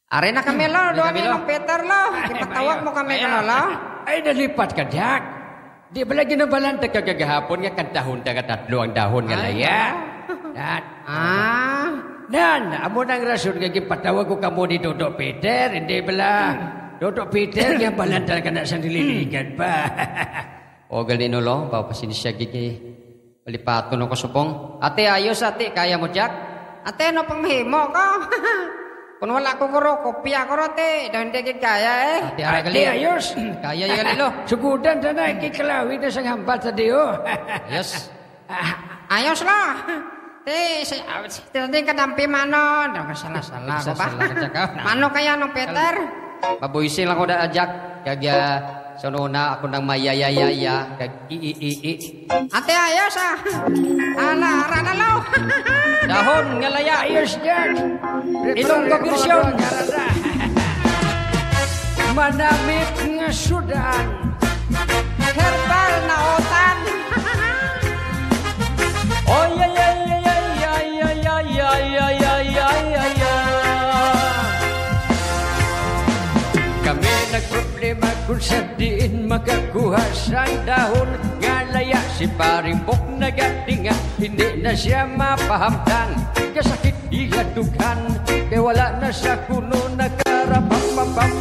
Arena kami lo, doang ng Peter lo. Ipatawag mo kami ka lo. Ay, nalipat ka, Jack. Di ba lagi na balanta ka kagahapon nga kantahon ka tatlo ang dahon nga laya? Nan, amo nang rason nga gipatawag ko kamo ni Dodo Peter, hindi bala. Dodo Peter, nga balanta ka na sa nililigan pa. O galino lo, papasin siya gigi. Palipato no kasupong. Ate, ayos ate, kaya mo Jack? Ate, ano pang mahimo ko? Kung wala ko kuro, kopya ko rote. Hindi kaya eh. Ate, ayos. Kaya yung galilo. Sugudan na ikikalawin na sa hambal sa Dio. Ayos. Ayos lo. Tinating kadampi mano. Salah ko ba? Mano kaya no Peter? Pabuisin lang ko da Jack. Kaya sa una ako nang mayayayaya. Kag i. Ate ayos ah. Ala, rana lo. Dahon nga laya. Ayos Jack. Ilong kabirsyon. Manamit nga sudan. Herbal na otan. Oh yeah. Kami nagproblema kung saan diin makakuha sa dahon nga laya. Si paring bok nagatinga, hindi na siya mapahamtang. Kasakit ihatughan, kaya wala na sa kuno nakarapapapam.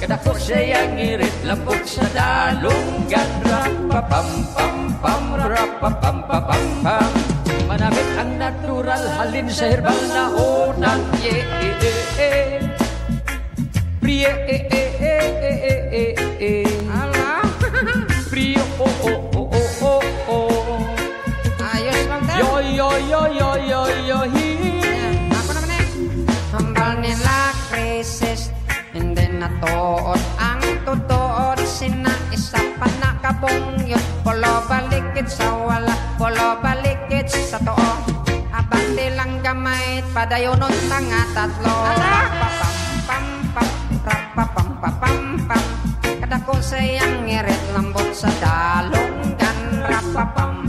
Kadako siya ngirit lambot sa dalunggan. Rapapam. Manamit ang natural halin sa herbal na unang Priye Ala. Priyo Ayos lang tayo. Yo Ako naman eh. Hambal nila krisis. Hindi natuod ang tutuod. Sinaisa pa nakabungyot. Polo balikid sa wala. Polo balikid sa too. Abante lang gamay. Padayunod tanga tatlo. Rapapam. Kadako sayang ngirit lambot sa dalunggan. Rapapam.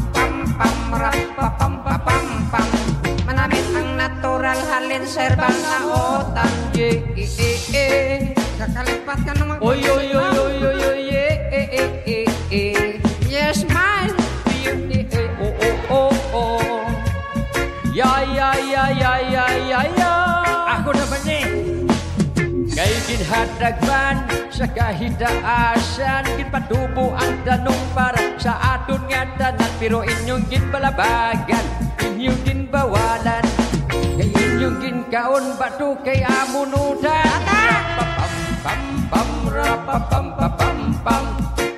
Manamit ang natural halin sa herbal na otan. Kakalipat ka naman. Oy. Yes, smile. Ya. Ako naman eh. Kay ginhatagman sa kahidaasan, ginpatubo ang tanong para sa aton nga tanan. Pero inyong ginpalabagan, inyong ginbawalan, kay inyong ginkaon bato kay amunudan. Rapapam.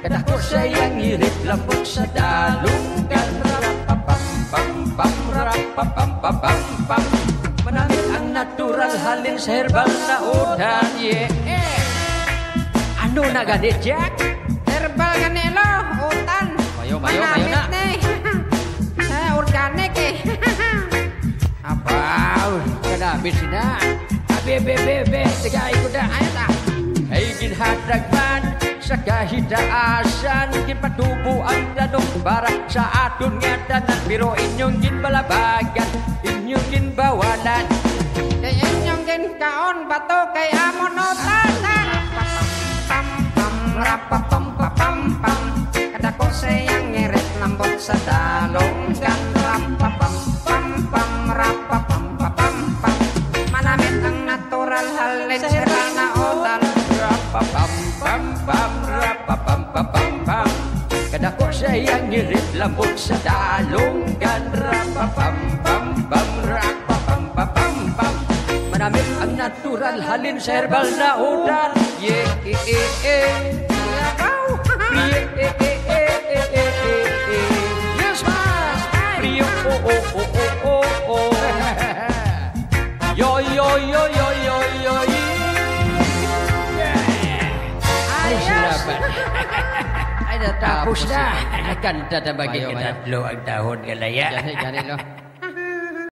Kadako sayang ngirit lambot sa dalunggan. Rapapam. Manamit ang natural halin sa herbal na udan. Ano na ganit, Jack? Herbal ganilo, utan. Mayo Manamit na. Organic eh. Apaw, kadamit sina. Bebe, tigay ko na. Ayos ah. Ay ginhatagman sa kahidaasan, ginpatubo ang tanong para sa aton nga tanan. Pero inyong ginbalabagan, inyong ginbawalan, Kay inyong ginkaon bato kay amonotan. Rapapam. Kadako sayang ngirit lambot sa dalunggan. Rapapam. Manamit ang natural halin sa herbal na otan. Rapapam. Kadako sayang ngirit lambot sa dalunggan. Rapapam. Manamit ang natural halin sa herbal na udan. Yes, mas. Priyo. Yo. Ay, natapos na. Nakanta na bagi Mayo. tatlo ang dahon galaya. Gani lo.